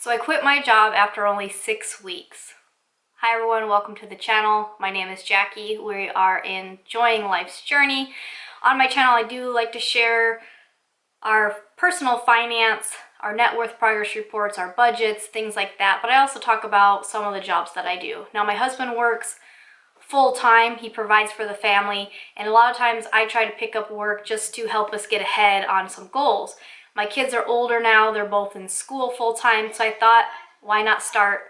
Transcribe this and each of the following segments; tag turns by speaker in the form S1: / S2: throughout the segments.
S1: So I quit my job after only 6 weeks. Hi everyone, welcome to the channel. My name is Jackie. We are enjoying life's journey. On my channel, I do like to share our personal finance, our net worth progress reports, our budgets, things like that. But I also talk about some of the jobs that I do. Now, my husband works full-time. He provides for the family, and a lot of times I try to pick up work just to help us get ahead on some goals. My kids are older now. They're both in school full-time, so I thought, why not start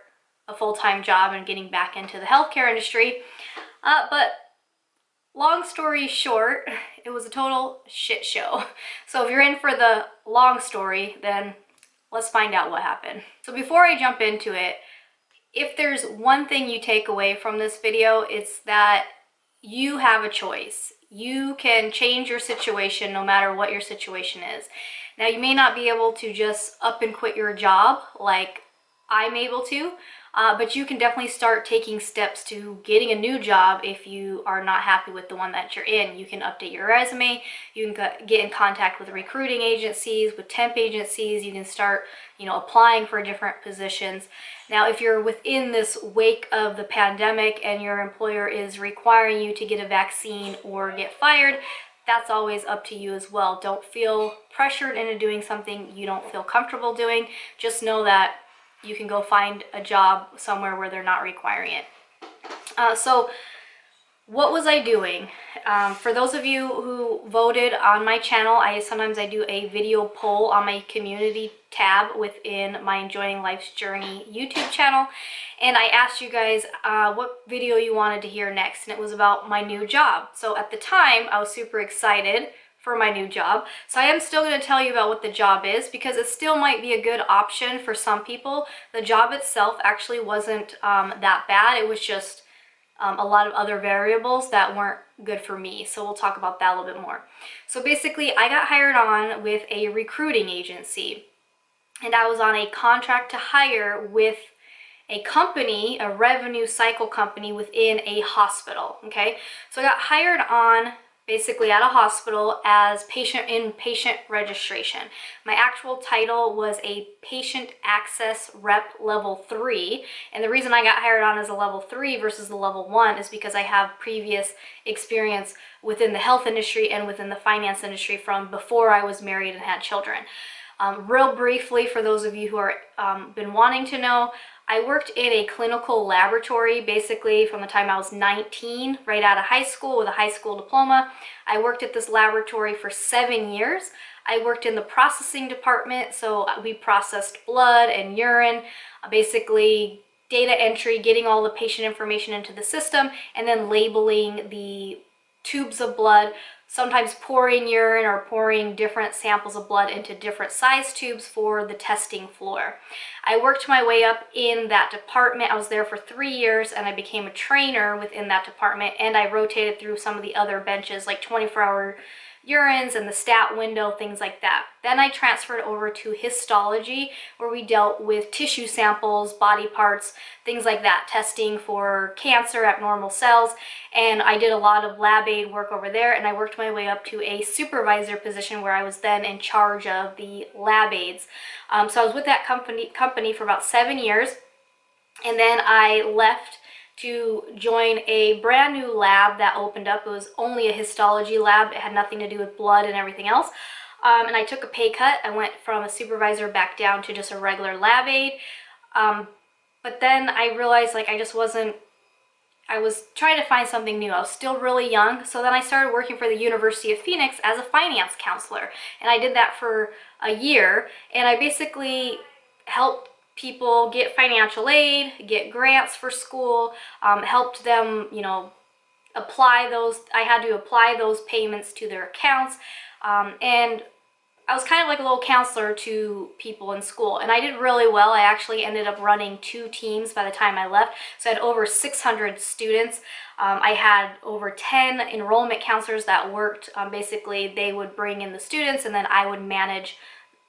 S1: a full-time job and getting back into the healthcare industry? But long story short, it was a total shit show. So if you're in for the long story, then let's find out what happened. So before I jump into it, if there's one thing you take away from this video, it's that you have a choice. You can change your situation no matter what your situation is. Now, you may not be able to just up and quit your job like I'm able to, but you can definitely start taking steps to getting a new job if you are not happy with the one that you're in. You can update your resume, you can get in contact with recruiting agencies, with temp agencies, you can start, applying for different positions. Now, if you're within this wake of the pandemic and your employer is requiring you to get a vaccine or get fired, that's always up to you as well. Don't feel pressured into doing something you don't feel comfortable doing. Just know that you can go find a job somewhere where they're not requiring it. So what was I doing? For those of you who voted on my channel, sometimes I do a video poll on my community tab within my Enjoying Life's Journey YouTube channel. And I asked you guys what video you wanted to hear next, and it was about my new job. So at the time, I was super excited for my new job. So I am still going to tell you about what the job is, because it still might be a good option for some people. The job itself actually wasn't that bad. It was just a lot of other variables that weren't good for me. So we'll talk about that a little bit more. So basically, I got hired on with a recruiting agency, and I was on a contract to hire with a company, a revenue cycle company within a hospital. Okay, so I got hired on basically at a hospital as patient registration. My actual title was a patient access rep level 3, and the reason I got hired on as a level 3 versus the level 1 is because I have previous experience within the health industry and within the finance industry from before I was married and had children. Real briefly, for those of you who are been wanting to know, I worked in a clinical laboratory basically from the time I was 19, right out of high school with a high school diploma. I worked at this laboratory for 7 years. I worked in the processing department, so we processed blood and urine, basically data entry, getting all the patient information into the system, and then labeling the tubes of blood, sometimes pouring urine or pouring different samples of blood into different size tubes for the testing floor. I worked my way up in that department. I was there for 3 years, and I became a trainer within that department, and I rotated through some of the other benches like 24-hour urines and the stat window, things like that. Then I transferred over to histology, where we dealt with tissue samples, body parts, things like that, testing for cancer, abnormal cells, and I did a lot of lab aid work over there, and I worked my way up to a supervisor position where I was then in charge of the lab aids. So I was with that company for about 7 years, and then I left to join a brand new lab that opened up. It was only a histology lab. It had nothing to do with blood and everything else. And I took a pay cut. I went from a supervisor back down to just a regular lab aide. But then I realized I was trying to find something new. I was still really young. So then I started working for the University of Phoenix as a finance counselor. And I did that for a year. And I basically helped people get financial aid, get grants for school, helped them, apply those. I had to apply those payments to their accounts. And I was kind of like a little counselor to people in school, and I did really well. I actually ended up running 2 teams by the time I left. So I had over 600 students. I had over 10 enrollment counselors that worked. Basically, they would bring in the students, and then I would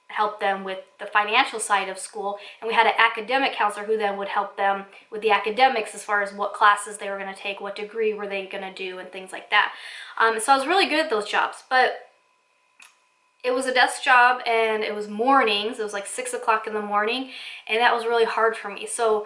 S1: help them with the financial side of school. And we had an academic counselor who then would help them with the academics as far as what classes they were going to take, what degree were they going to do, and things like that. So I was really good at those jobs, but it was a desk job and it was mornings. It was like 6 o'clock in the morning, and that was really hard for me. So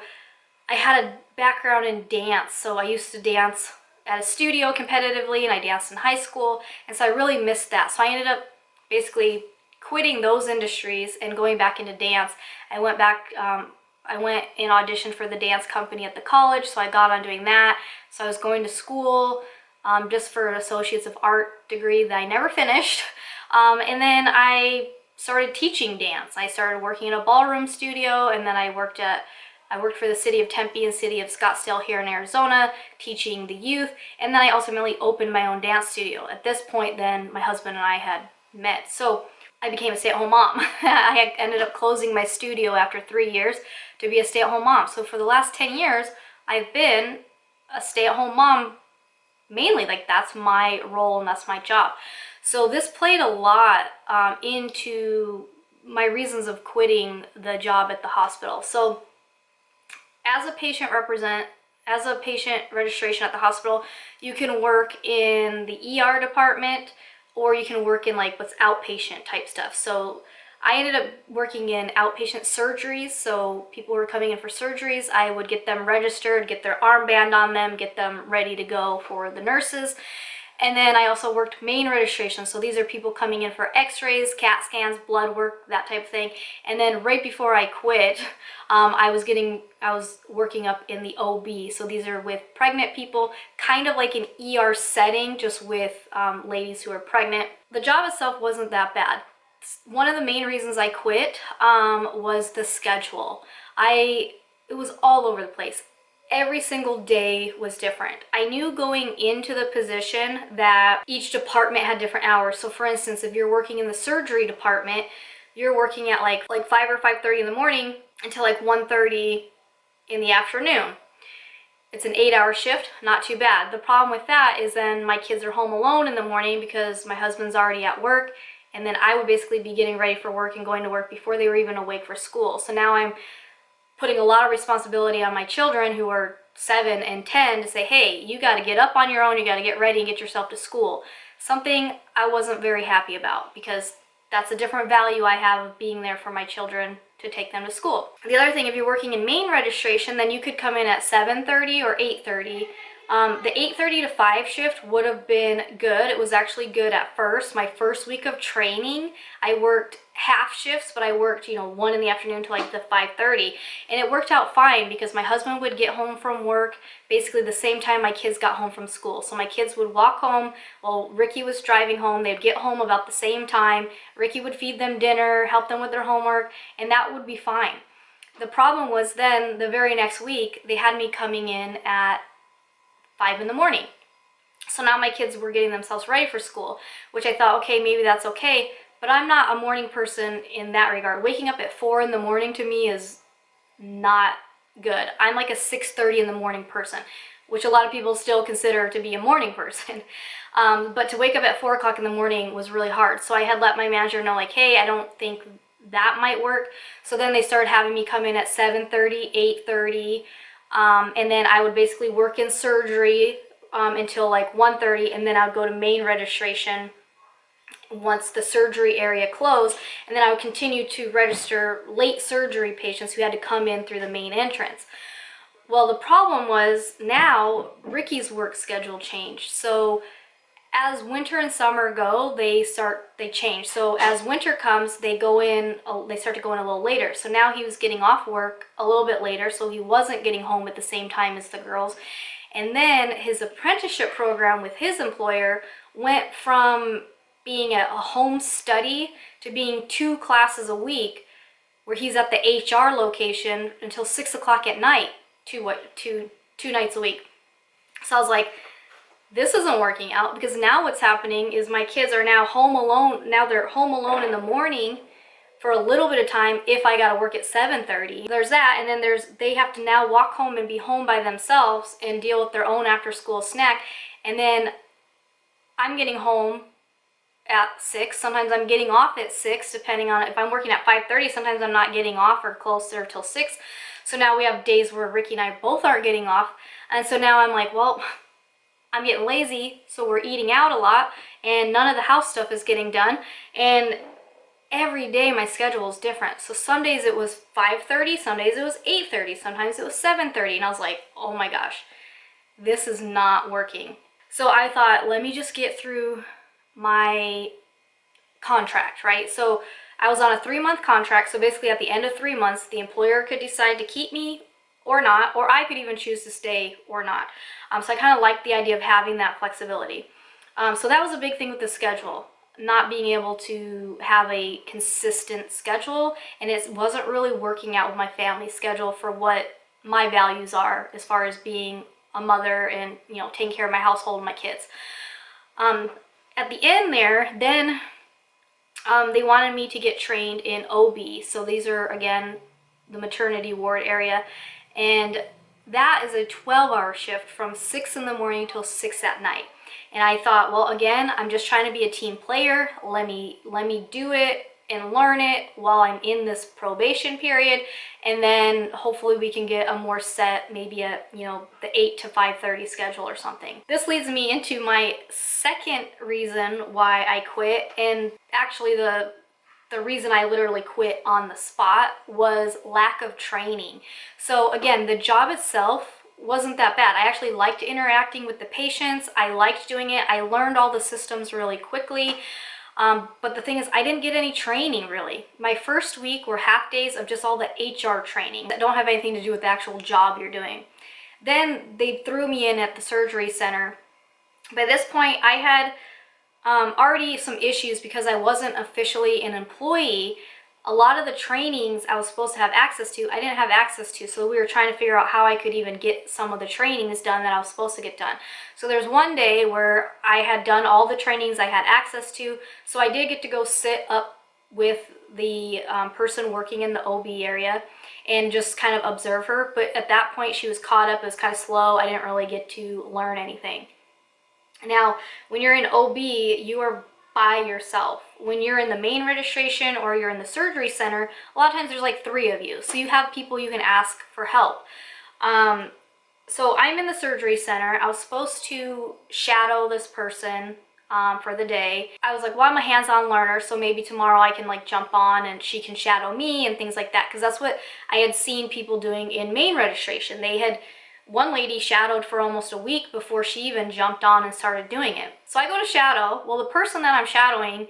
S1: I had a background in dance. So I used to dance at a studio competitively, and I danced in high school. And so I really missed that. So I ended up basically quitting those industries and going back into dance. I went back, I went and auditioned for the dance company at the college, so I got on doing that. So I was going to school just for an Associates of Art degree that I never finished. And then I started teaching dance. I started working in a ballroom studio, and then I worked for the city of Tempe and city of Scottsdale here in Arizona, teaching the youth. And then I ultimately opened my own dance studio. At this point, then my husband and I had met. So I became a stay-at-home mom. I ended up closing my studio after 3 years to be a stay-at-home mom. So for the last 10 years, I've been a stay-at-home mom mainly. Like, that's my role and that's my job. So this played a lot into my reasons of quitting the job at the hospital. So as a patient registration at the hospital, you can work in the ER department, or you can work in like what's outpatient type stuff. So I ended up working in outpatient surgeries. So people who were coming in for surgeries, I would get them registered, get their armband on them, get them ready to go for the nurses. And then I also worked main registration. So these are people coming in for x-rays, CAT scans, blood work, that type of thing. And then right before I quit, I was working up in the OB. So these are with pregnant people, kind of like an ER setting, just with ladies who are pregnant. The job itself wasn't that bad. One of the main reasons I quit was the schedule. It was all over the place. Every single day was different. I knew going into the position that each department had different hours. So for instance, if you're working in the surgery department, you're working at like 5 or 5:30 in the morning until like 1:30 in the afternoon. It's an 8-hour shift, not too bad. The problem with that is then my kids are home alone in the morning because my husband's already at work, and then I would basically be getting ready for work and going to work before they were even awake for school. So now I'm putting a lot of responsibility on my children, who are 7 and 10, to say, hey, you got to get up on your own, you got to get ready and get yourself to school. Something I wasn't very happy about, because that's a different value I have of being there for my children to take them to school. The other thing, if you're working in main registration, then you could come in at 7:30 or 8:30. The 8:30 to 5 shift would have been good. It was actually good at first. My first week of training, I worked half shifts, but I worked, 1 in the afternoon to like the 5:30. And it worked out fine because my husband would get home from work basically the same time my kids got home from school. So my kids would walk home while Ricky was driving home. They'd get home about the same time. Ricky would feed them dinner, help them with their homework, and that would be fine. The problem was then the very next week, they had me coming in at 5 in the morning. So now my kids were getting themselves ready for school, which I thought, okay, maybe that's okay, but I'm not a morning person in that regard. Waking up at 4 in the morning to me is not good. I'm like a 6:30 in the morning person, which a lot of people still consider to be a morning person. But to wake up at 4 o'clock in the morning was really hard. So I had let my manager know, like, hey, I don't think that might work. So then they started having me come in at 7:30, 8:30, and then I would basically work in surgery until like 1:30, and then I would go to main registration once the surgery area closed, and then I would continue to register late surgery patients who had to come in through the main entrance. Well, the problem was now Ricky's work schedule changed. So as winter and summer go, they change. So as winter comes, they start to go in a little later. So now he was getting off work a little bit later, so he wasn't getting home at the same time as the girls. And then his apprenticeship program with his employer went from being a home study to being 2 classes a week, where he's at the HR location until 6 o'clock at night, two nights a week. So I was like, this isn't working out, because now what's happening is my kids are now home alone. Now they're home alone in the morning for a little bit of time if I gotta work at 7:30. There's that, and then they have to now walk home and be home by themselves and deal with their own after school snack. And then I'm getting home at 6. Sometimes I'm getting off at 6, depending on if I'm working at 5:30. Sometimes I'm not getting off or closer till 6. So now we have days where Ricky and I both aren't getting off. And so now I'm like, well, I'm getting lazy, so we're eating out a lot, and none of the house stuff is getting done. And every day my schedule was different. So some days it was 5:30, some days it was 8:30, sometimes it was 7:30, and I was like, oh my gosh, this is not working. So I thought, let me just get through my contract, right? So I was on a 3-month contract, so basically at the end of 3 months, the employer could decide to keep me or not, or I could even choose to stay or not. So I kind of liked the idea of having that flexibility. So that was a big thing with the schedule, not being able to have a consistent schedule, and it wasn't really working out with my family schedule for what my values are as far as being a mother and, you know, taking care of my household and my kids. At the end there, then they wanted me to get trained in OB. So these are, again, the maternity ward area, and that is a 12-hour shift from 6 in the morning till 6 at night. And I thought, well, again, I'm just trying to be a team player. Let me do it and learn it while I'm in this probation period, and then hopefully we can get a more set, maybe a, you know, the 8 to 5:30 schedule or something. This leads me into my second reason why I quit, and actually the reason I literally quit on the spot was lack of training. So again, the job itself wasn't that bad. I actually liked interacting with the patients. I liked doing it. I learned all the systems really quickly. But the thing is, I didn't get any training really. My first week were half days of just all the HR training that don't have anything to do with the actual job you're doing. Then they threw me in at the surgery center. By this point, I had already some issues because I wasn't officially an employee. A lot of the trainings I was supposed to have access to, I didn't have access to. So we were trying to figure out how I could even get some of the trainings done that I was supposed to get done. So there's one day where I had done all the trainings I had access to. So I did get to go sit up with the person working in the OB area and just kind of observe her. But at that point, she was caught up. It was kind of slow. I didn't really get to learn anything. Now, when you're in OB, you are by yourself. When you're in the main registration or you're in the surgery center, a lot of times there's like 3 of you. So you have people you can ask for help. So I'm in the surgery center. I was supposed to shadow this person for the day. I was like, well, I'm a hands-on learner, so maybe tomorrow I can like jump on and she can shadow me and things like that. Because that's what I had seen people doing in main registration. One lady shadowed for almost a week before she even jumped on and started doing it. So I go to shadow. Well, the person that I'm shadowing,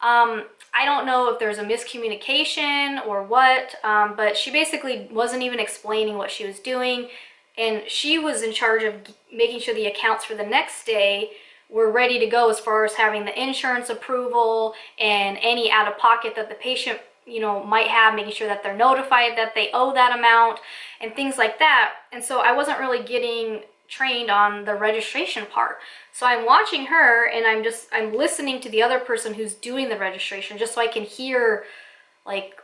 S1: I don't know if there's a miscommunication or what, but she basically wasn't even explaining what she was doing. And she was in charge of making sure the accounts for the next day were ready to go as far as having the insurance approval and any out-of-pocket that the patient, you know, might have, making sure that they're notified that they owe that amount and things like that. And so I wasn't really getting trained on the registration part. So I'm watching her and I'm listening to the other person who's doing the registration just so I can hear, like,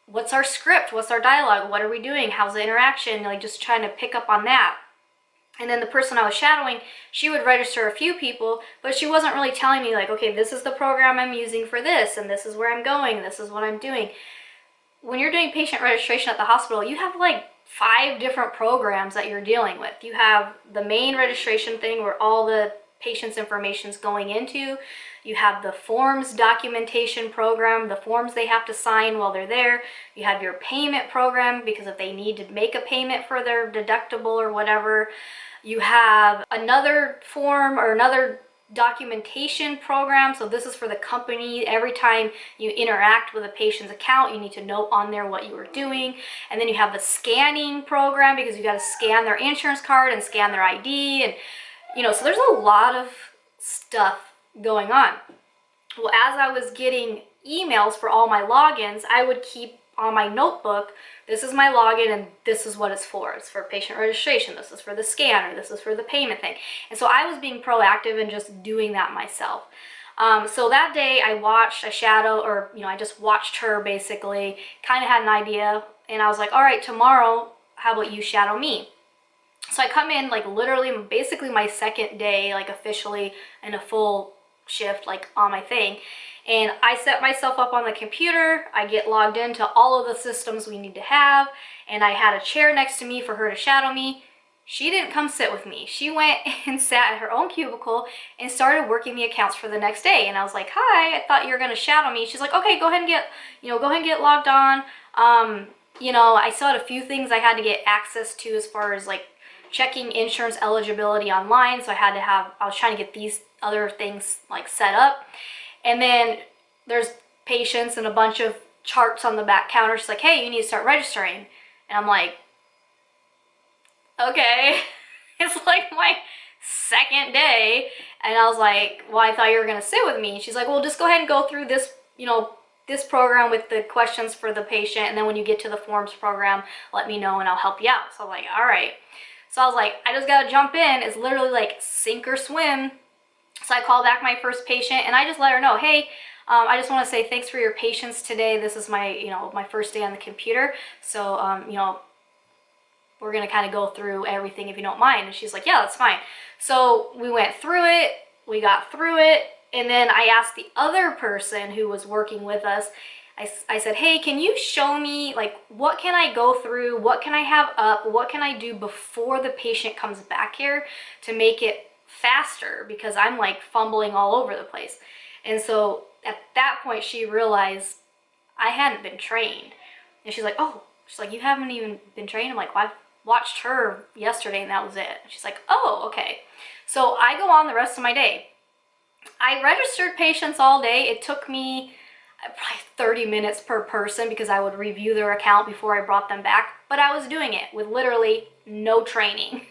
S1: what's our script? What's our dialogue? What are we doing? How's the interaction? Like, just trying to pick up on that. And then the person I was shadowing, she would register a few people, but she wasn't really telling me like, okay, this is the program I'm using for this, and this is where I'm going, this is what I'm doing. When you're doing patient registration at the hospital, you have like 5 different programs that you're dealing with. You have the main registration thing where all the patient's information is going into. You have the forms documentation program, the forms they have to sign while they're there. You have your payment program because if they need to make a payment for their deductible or whatever. You have another form or another documentation program. So this is for the company. Every time you interact with a patient's account, you need to note on there what you were doing. And then you have the scanning program because you got to scan their insurance card and scan their ID. And, you know, so there's a lot of stuff going on. Well, as I was getting emails for all my logins, I would keep on my notebook, this is my login and this is what it's for. It's for patient registration, this is for the scanner, this is for the payment thing. And so I was being proactive and just doing that myself. So that day I just watched her basically, kind of had an idea, and I was like, all right, tomorrow, how about you shadow me? So I come in like literally basically my second day, like officially in a full shift, like on my thing. And I set myself up on the computer. I get logged into all of the systems we need to have. And I had a chair next to me for her to shadow me. She didn't come sit with me. She went and sat at her own cubicle and started working the accounts for the next day. And I was like, hi, I thought you were gonna shadow me. She's like, okay, go ahead and get, go ahead and get logged on. I still had a few things I had to get access to as far as like checking insurance eligibility online. So I was trying to get these other things like set up. And then there's patients and a bunch of charts on the back counter. She's like, hey, you need to start registering. And I'm like, okay. It's like my second day. And I was like, well, I thought you were going to sit with me. She's like, well, just go ahead and go through this, this program with the questions for the patient. And then when you get to the forms program, let me know and I'll help you out. So I'm like, all right. So I was like, I just got to jump in. It's literally like sink or swim. So I called back my first patient and I just let her know, hey, I just want to say thanks for your patience today. This is my, my first day on the computer. So, we're going to kind of go through everything if you don't mind. And she's like, yeah, that's fine. So we went through it, we got through it. And then I asked the other person who was working with us, I said, hey, can you show me, like, what can I go through? What can I have up? What can I do before the patient comes back here to make it faster? Because I'm like fumbling all over the place. And so at that point, she realized I hadn't been trained. And she's like, oh, she's like, you haven't even been trained? I'm like, well, I've watched her yesterday and that was it. And she's like, oh, okay. So I go on the rest of my day. I registered patients all day. It took me probably 30 minutes per person because I would review their account before I brought them back. But I was doing it with literally no training.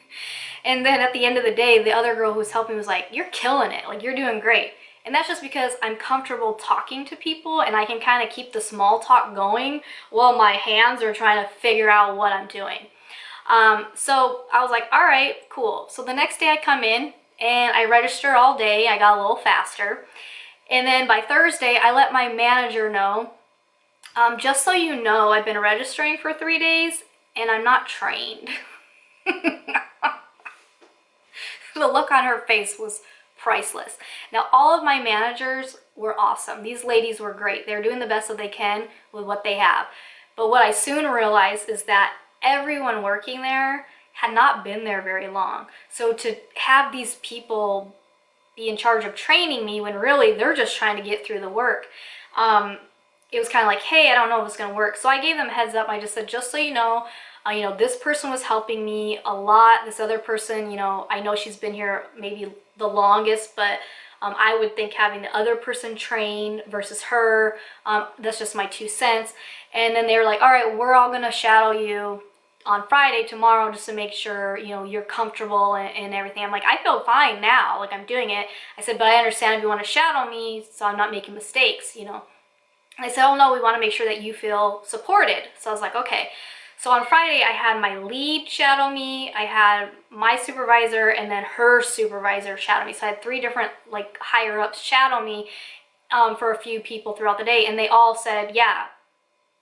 S1: And then at the end of the day, the other girl who was helping was like, you're killing it. Like, you're doing great. And that's just because I'm comfortable talking to people and I can kind of keep the small talk going while my hands are trying to figure out what I'm doing. So I was like, all right, cool. So the next day I come in and I register all day. I got a little faster. And then by Thursday, I let my manager know, just so you know, I've been registering for 3 days and I'm not trained. The look on her face was priceless. Now, all of my managers were awesome. These ladies were great. They're doing the best that they can with what they have. But what I soon realized is that everyone working there had not been there very long. So to have these people be in charge of training me when really they're just trying to get through the work, it was kind of like, hey, I don't know if it's going to work. So I gave them a heads up. I just said, just so you know, this person was helping me a lot. This other person, I know she's been here maybe the longest, but I would think having the other person train versus her, that's just my 2 cents. And then they were like, all right, we're all going to shadow you on Friday tomorrow just to make sure, you're comfortable and everything. I'm like, I feel fine now. Like, I'm doing it. I said, but I understand if you want to shadow me so I'm not making mistakes, And they said, oh no, we want to make sure that you feel supported. So I was like, okay. So on Friday, I had my lead shadow me, I had my supervisor, and then her supervisor shadow me. So I had 3 different like higher ups shadow me for a few people throughout the day. And they all said, yeah,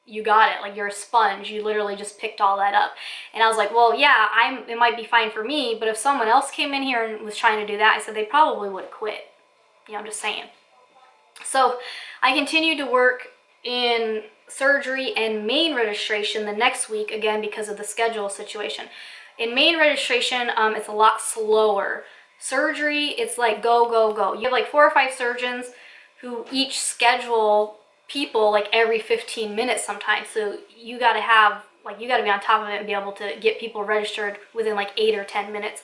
S1: you got it. Like, you're a sponge. You literally just picked all that up. And I was like, well, yeah, it might be fine for me, but if someone else came in here and was trying to do that, I said they probably would have quit. I'm just saying. So I continued to work in surgery and main registration the next week, again, because of the schedule situation. In main registration, it's a lot slower. Surgery, it's like go, go, go. You have like 4 or 5 surgeons who each schedule people like every 15 minutes sometimes. So you got to be on top of it and be able to get people registered within like 8 or 10 minutes.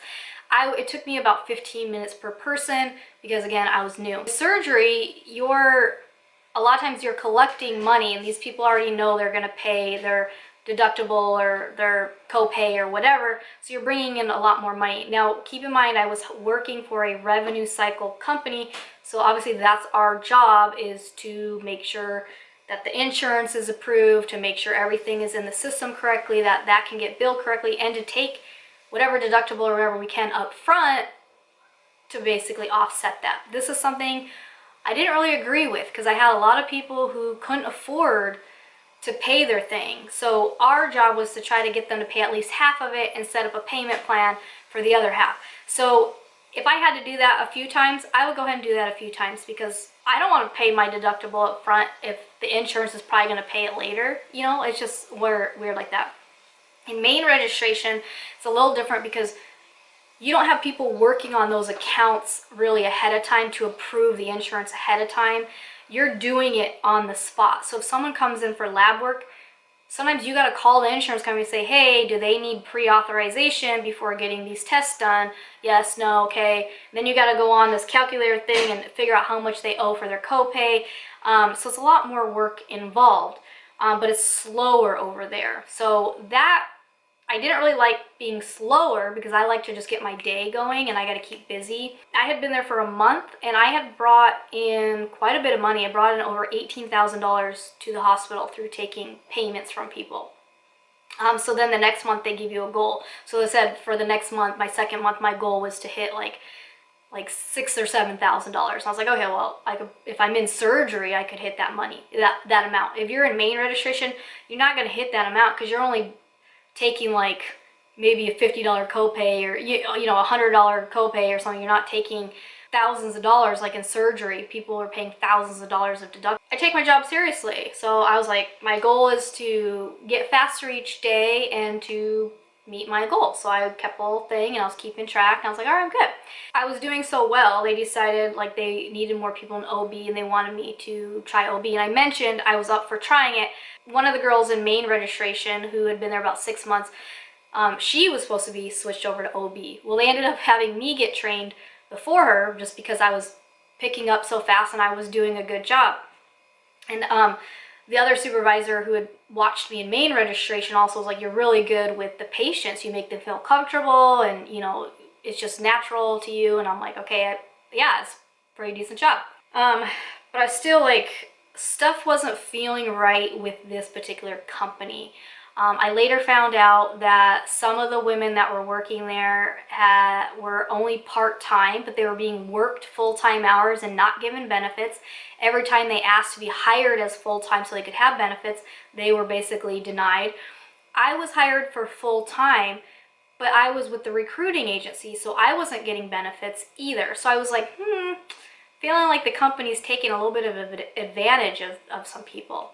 S1: It took me about 15 minutes per person because, again, I was new. Surgery, a lot of times you're collecting money and these people already know they're going to pay their deductible or their copay or whatever, so you're bringing in a lot more money. Now, keep in mind, I was working for a revenue cycle company, so obviously that's our job, is to make sure that the insurance is approved, to make sure everything is in the system correctly, that can get billed correctly, and to take whatever deductible or whatever we can up front to basically offset that. This is something I didn't really agree with because I had a lot of people who couldn't afford to pay their thing. So our job was to try to get them to pay at least half of it and set up a payment plan for the other half. So if I had to do that a few times, I would go ahead and do that a few times because I don't want to pay my deductible up front if the insurance is probably going to pay it later. It's just weird like that. In main registration, it's a little different because you don't have people working on those accounts really ahead of time to approve the insurance ahead of time. You're doing it on the spot. So if someone comes in for lab work, sometimes you got to call the insurance company and say, hey, do they need pre-authorization before getting these tests done? Yes, no, okay. And then you got to go on this calculator thing and figure out how much they owe for their copay. So it's a lot more work involved, but it's slower over there. So that, I didn't really like being slower because I like to just get my day going and I got to keep busy. I had been there for a month and I had brought in quite a bit of money. I brought in over $18,000 to the hospital through taking payments from people. So then the next month they give you a goal. So they said for the next month, my second month, my goal was to hit like $6,000 or $7,000. I was like, okay, well, if I'm in surgery, I could hit that money, that amount. If you're in main registration, you're not going to hit that amount because you're only taking like maybe a $50 copay or a $100 copay or something. You're not taking thousands of dollars like in surgery. People are paying thousands of dollars of deductibles. I take my job seriously, so I was like, my goal is to get faster each day and to meet my goal. So I kept the whole thing and I was keeping track and I was like, all right, I'm good. I was doing so well, they decided like they needed more people in OB and they wanted me to try OB. And I mentioned I was up for trying it. One of the girls in main registration who had been there about 6 months, she was supposed to be switched over to OB. Well, they ended up having me get trained before her just because I was picking up so fast and I was doing a good job. And the other supervisor who had watched me in main registration also was like, you're really good with the patients. You make them feel comfortable and, it's just natural to you. And I'm like, okay, yeah, it's a pretty decent job. But I still stuff wasn't feeling right with this particular company. I later found out that some of the women that were working there were only part-time, but they were being worked full-time hours and not given benefits. Every time they asked to be hired as full-time so they could have benefits, they were basically denied. I was hired for full-time, but I was with the recruiting agency, so I wasn't getting benefits either. So I was like, feeling like the company's taking a little bit of an advantage of some people.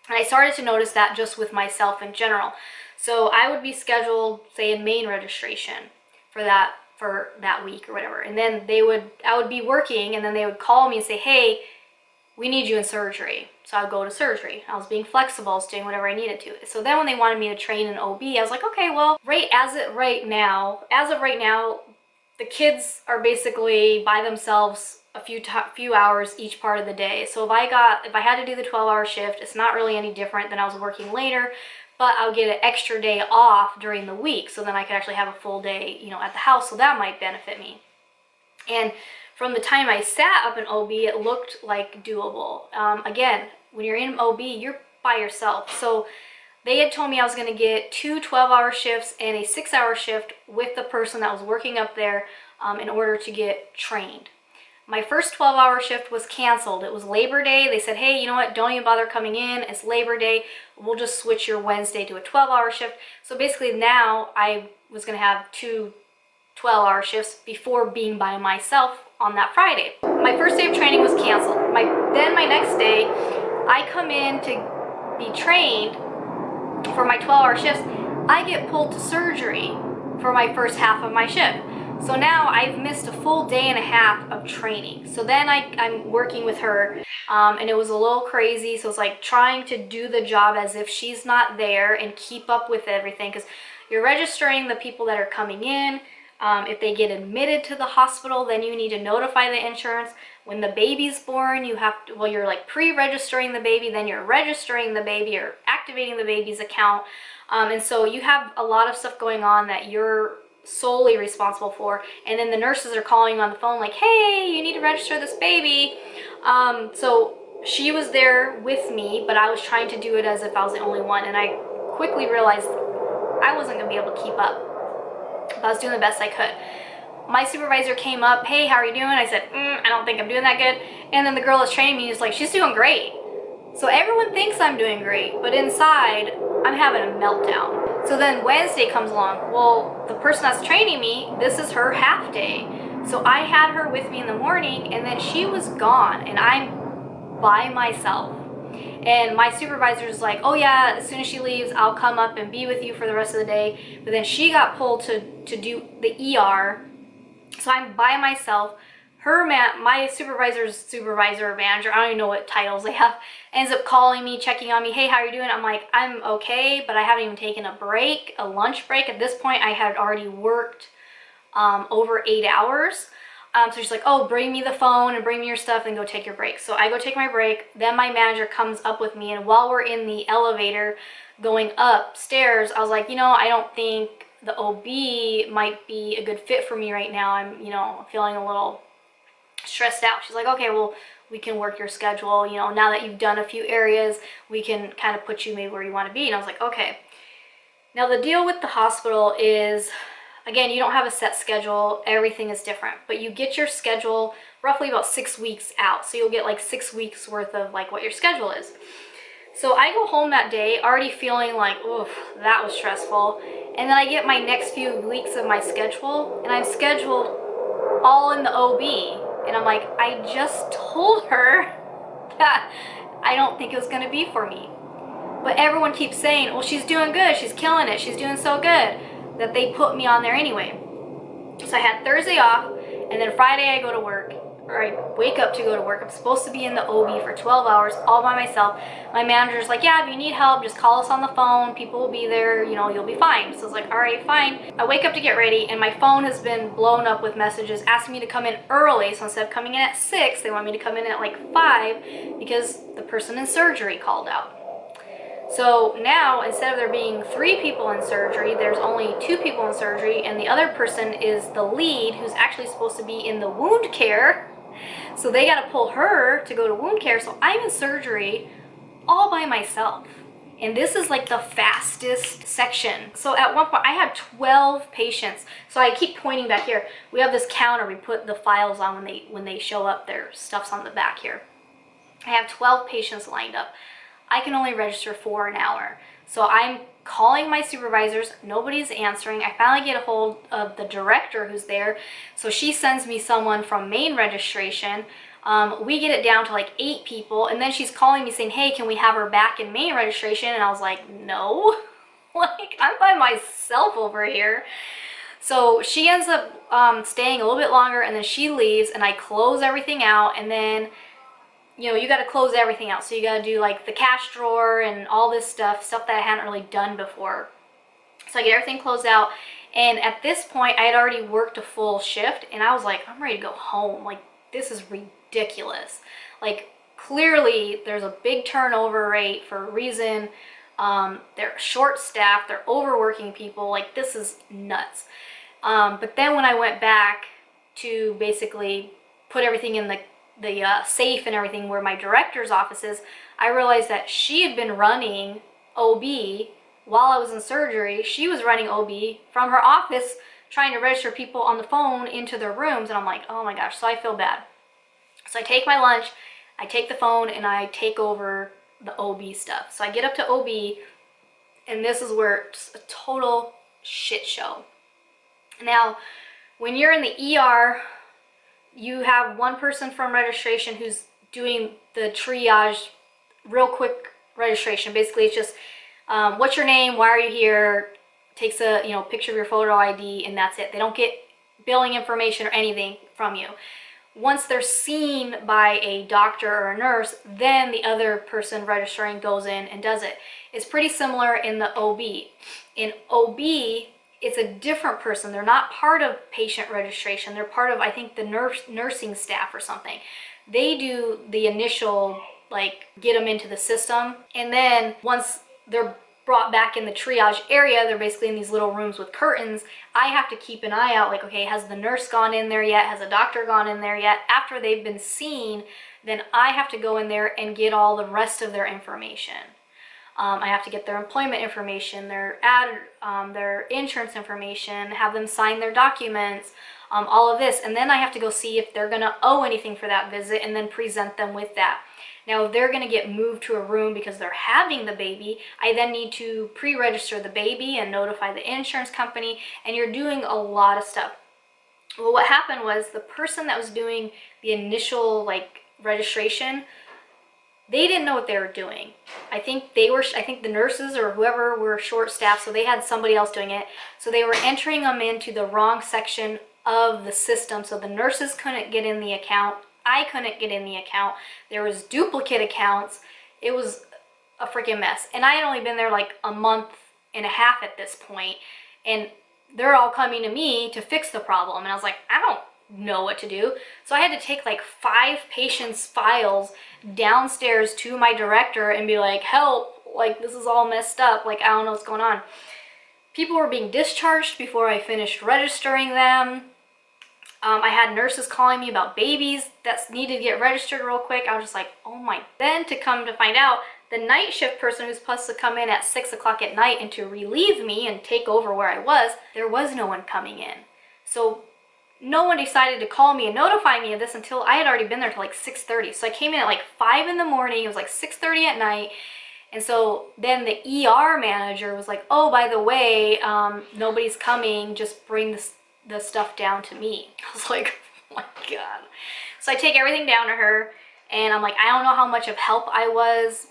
S1: And I started to notice that just with myself in general. So I would be scheduled, say, in main registration for that week or whatever. And then I would be working and then they would call me and say, hey, we need you in surgery. So I would go to surgery. I was being flexible, I was doing whatever I needed to. So then when they wanted me to train in OB, I was like, okay, well, as of right now, the kids are basically by themselves a few hours each part of the day. So if I had to do the 12-hour shift, it's not really any different than I was working later, but I'll get an extra day off during the week. So then I could actually have a full day, at the house. So that might benefit me. And from the time I sat up in OB, it looked like doable. Again, when you're in OB, you're by yourself. So they had told me I was going to get 2 12-hour shifts and a 6-hour shift with the person that was working up there in order to get trained. My first 12-hour shift was canceled. It was Labor Day. They said, hey, you know what? Don't even bother coming in. It's Labor Day. We'll just switch your Wednesday to a 12-hour shift. So basically now I was going to have 2 12-hour shifts before being by myself on that Friday. My first day of training was canceled. Then my next day, I come in to be trained for my 12-hour shifts. I get pulled to surgery for my first half of my shift. So now I've missed a full day and a half of training. So then I'm working with her and it was a little crazy. So it's like trying to do the job as if she's not there and keep up with everything because you're registering the people that are coming in. If they get admitted to the hospital, then you need to notify the insurance. When the baby's born, you're like pre-registering the baby, then you're registering the baby or activating the baby's account. And so you have a lot of stuff going on that you're solely responsible for, and then the nurses are calling on the phone like, hey, you need to register this baby. So she was there with me, but I was trying to do it as if I was the only one, and I quickly realized I wasn't gonna be able to keep up, but I was doing the best I could. My supervisor came up, hey, how are you doing? I said, I don't think I'm doing that good. And then the girl that's training me is like, she's doing great. So everyone thinks I'm doing great, but inside I'm having a meltdown. So then Wednesday comes along. Well, the person that's training me, this is her half day. So I had her with me in the morning and then she was gone and I'm by myself. And my supervisor is like, oh yeah, as soon as she leaves, I'll come up and be with you for the rest of the day. But then she got pulled to do the ER. So I'm by myself. My supervisor's supervisor or manager, I don't even know what titles they have, ends up calling me, checking on me. Hey, how are you doing? I'm like, I'm okay, but I haven't even taken a break, a lunch break. At this point, I had already worked over 8 hours. So she's like, oh, bring me the phone and bring me your stuff and go take your break. So I go take my break. Then my manager comes up with me, and while we're in the elevator going upstairs, I was like, I don't think the OB might be a good fit for me right now. I'm, feeling a little stressed out. She's like, okay, well, we can work your schedule. Now that you've done a few areas, we can kind of put you maybe where you want to be. And I was like, okay. Now the deal with the hospital is, again, you don't have a set schedule. Everything is different, but you get your schedule roughly about 6 weeks out. So you'll get like 6 weeks worth of like what your schedule is. So I go home that day already feeling like, oof, that was stressful. And then I get my next few weeks of my schedule, and I'm scheduled all in the OB. And I'm like, I just told her that I don't think it was going to be for me. But everyone keeps saying, well, she's doing good. She's killing it. She's doing so good, that they put me on there anyway. So I had Thursday off, and then Friday I go to work, or I wake up to go to work. I'm supposed to be in the OB for 12 hours all by myself. My manager's like, yeah, if you need help, just call us on the phone. People will be there, you'll be fine. So I was like, all right, fine. I wake up to get ready, and my phone has been blown up with messages asking me to come in early. So instead of coming in at 6, they want me to come in at like 5 because the person in surgery called out. So now, instead of there being 3 people in surgery, there's only 2 people in surgery, and the other person is the lead, who's actually supposed to be in the wound care. So they got to pull her to go to wound care. So I'm in surgery all by myself. And this is like the fastest section. So at one point, I had 12 patients. So I keep pointing back here. We have this counter we put the files on when they show up. Their stuff's on the back here. I have 12 patients lined up. I can only register 4 an hour. So I'm calling my supervisors. Nobody's answering. I finally get a hold of the director who's there. So she sends me someone from main registration. We get it down to like 8 people. And then she's calling me saying, hey, can we have her back in main registration? And I was like, no. Like, I'm by myself over here. So she ends up staying a little bit longer, and then she leaves, and I close everything out. And then you got to close everything out. So you got to do like the cash drawer and all this stuff that I hadn't really done before. So I get everything closed out. And at this point, I had already worked a full shift, and I was like, I'm ready to go home. Like, this is ridiculous. Like, clearly there's a big turnover rate for a reason. They're short staffed, they're overworking people. Like, this is nuts. But then when I went back to basically put everything in the safe and everything where my director's office is, I realized that she had been running OB while I was in surgery. She was running OB from her office, trying to register people on the phone into their rooms. And I'm like, oh my gosh. So I feel bad. So I take my lunch, I take the phone, and I take over the OB stuff. So I get up to OB, and this is where it's a total shit show. Now, when you're in the ER, you have one person from registration who's doing the triage, real quick registration. Basically, it's just, what's your name? Why are you here? Takes a picture of your photo ID, and that's it. They don't get billing information or anything from you. Once they're seen by a doctor or a nurse, then the other person registering goes in and does it. It's pretty similar in the OB. In OB, it's a different person. They're not part of patient registration. They're part of, I think, the nursing staff or something. They do the initial, like, get them into the system. And then once they're brought back in the triage area, they're basically in these little rooms with curtains. I have to keep an eye out, like, okay, has the nurse gone in there yet? Has a doctor gone in there yet? After they've been seen, then I have to go in there and get all the rest of their information. I have to get their employment information, their insurance information, have them sign their documents, all of this. And then I have to go see if they're going to owe anything for that visit, and then present them with that. Now, if they're going to get moved to a room because they're having the baby, I then need to pre-register the baby and notify the insurance company, and you're doing a lot of stuff. Well, what happened was the person that was doing the initial, like, registration, They didn't know what they were doing. I think the nurses or whoever were short-staffed, so they had somebody else doing it. So they were entering them into the wrong section of the system. So the nurses couldn't get in the account. I couldn't get in the account. There was duplicate accounts. It was a freaking mess. And I had only been there like a month and a half at this point. And they're all coming to me to fix the problem. And I was like, I don't know what to do. So I had to take like 5 patients' files downstairs to my director and be like, help, like this is all messed up, like I don't know what's going on. People were being discharged before I finished registering them. I had nurses calling me about babies that needed to get registered real quick. I was just like, oh my. Then to come to find out, the night shift person who's supposed to come in at 6 o'clock at night and to relieve me and take over where I was, there was no one coming in. So no one decided to call me and notify me of this until I had already been there till like 6:30. So I came in at like 5 in the morning. It was like 6:30 at night. And so then the ER manager was like, oh, by the way, nobody's coming. Just bring the stuff down to me. I was like, oh my God. So I take everything down to her and I'm like, I don't know how much of help I was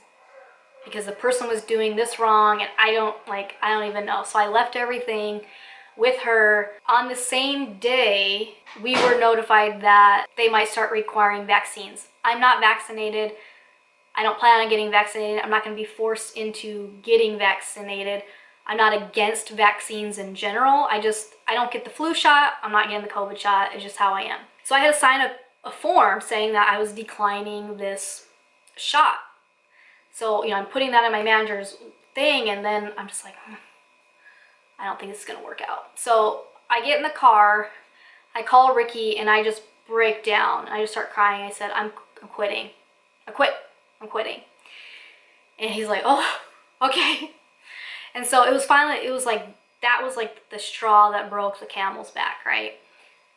S1: because the person was doing this wrong and I don't even know. So I left everything with her. On the same day, we were notified that they might start requiring vaccines. I'm not vaccinated. I don't plan on getting vaccinated. I'm not going to be forced into getting vaccinated. I'm not against vaccines in general. I don't get the flu shot. I'm not getting the COVID shot. It's just how I am. So I had to sign a form saying that I was declining this shot. So, I'm putting that in my manager's thing and then I'm just like, I don't think this is going to work out. So I get in the car, I call Ricky, and I just break down. I just start crying. I said, I'm quitting. I'm quitting. And he's like, oh, okay. And so it was that was like the straw that broke the camel's back, right?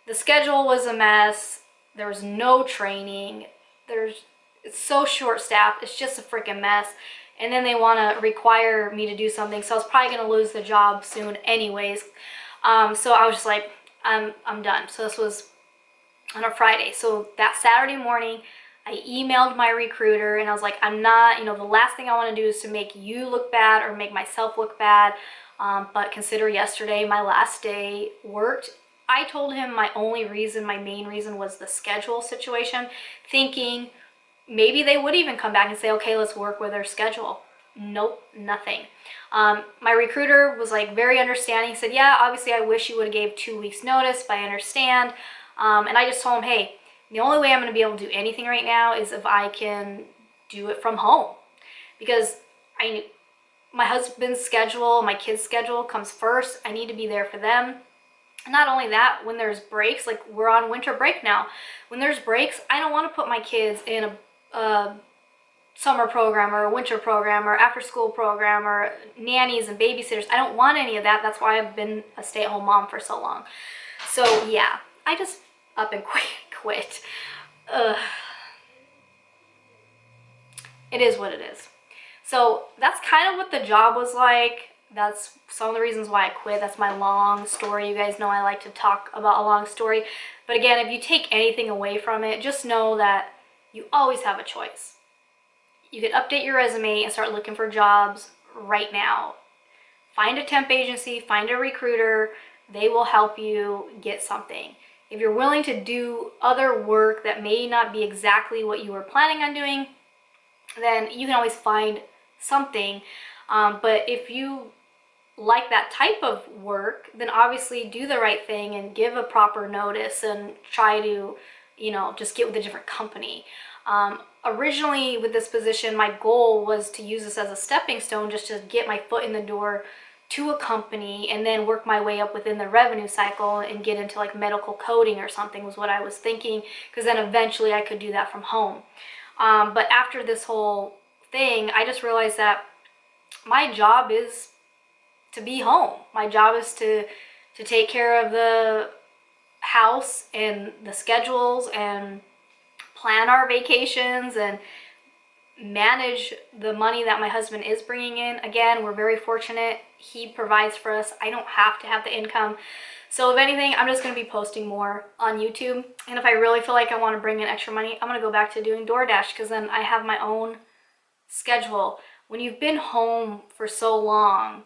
S1: The schedule was a mess. There was no training. It's so short-staffed. It's just a freaking mess. And then they want to require me to do something. So I was probably going to lose the job soon anyways. So I was just like, I'm done. So this was on a Friday. So that Saturday morning, I emailed my recruiter and I was like, I'm not, the last thing I want to do is to make you look bad or make myself look bad. But consider yesterday my last day worked. I told him my main reason was the schedule situation, thinking maybe they would even come back and say, okay, let's work with their schedule. Nope, nothing. My recruiter was like very understanding. He said, yeah, obviously I wish you would have gave 2 weeks notice, but I understand. And I just told him, hey, the only way I'm going to be able to do anything right now is if I can do it from home. Because my husband's schedule, my kids' schedule comes first. I need to be there for them. Not only that, when there's breaks, like we're on winter break now. When there's breaks, I don't want to put my kids in a summer program or a winter program or after school program or nannies and babysitters. I don't want any of that. That's why I've been a stay-at-home mom for so long. So yeah, I just up and quit. It is what it is. So that's kind of what the job was like. That's some of the reasons why I quit. That's my long story. You guys know I like to talk about a long story. But again, if you take anything away from it, just know that you always have a choice. You can update your resume and start looking for jobs right now. Find a temp agency, find a recruiter. They will help you get something. If you're willing to do other work that may not be exactly what you were planning on doing, then you can always find something. But if you like that type of work, then obviously do the right thing and give a proper notice and try to, just get with a different company. Originally with this position, my goal was to use this as a stepping stone just to get my foot in the door to a company and then work my way up within the revenue cycle and get into like medical coding or something was what I was thinking, because then eventually I could do that from home. But after this whole thing, I just realized that my job is to be home. My job is to take care of the house and the schedules and plan our vacations and manage the money that my husband is bringing in. Again, we're very fortunate. He provides for us. I don't have to have the income. So if anything, I'm just going to be posting more on YouTube. And if I really feel like I want to bring in extra money, I'm going to go back to doing DoorDash, because then I have my own schedule. When you've been home for so long,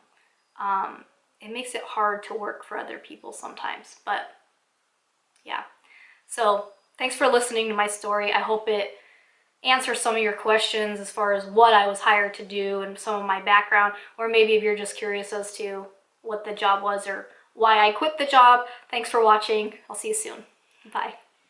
S1: it makes it hard to work for other people sometimes. But yeah, so thanks for listening to my story. I hope it answers some of your questions as far as what I was hired to do and some of my background, or maybe if you're just curious as to what the job was or why I quit the job. Thanks for watching. I'll see you soon. Bye.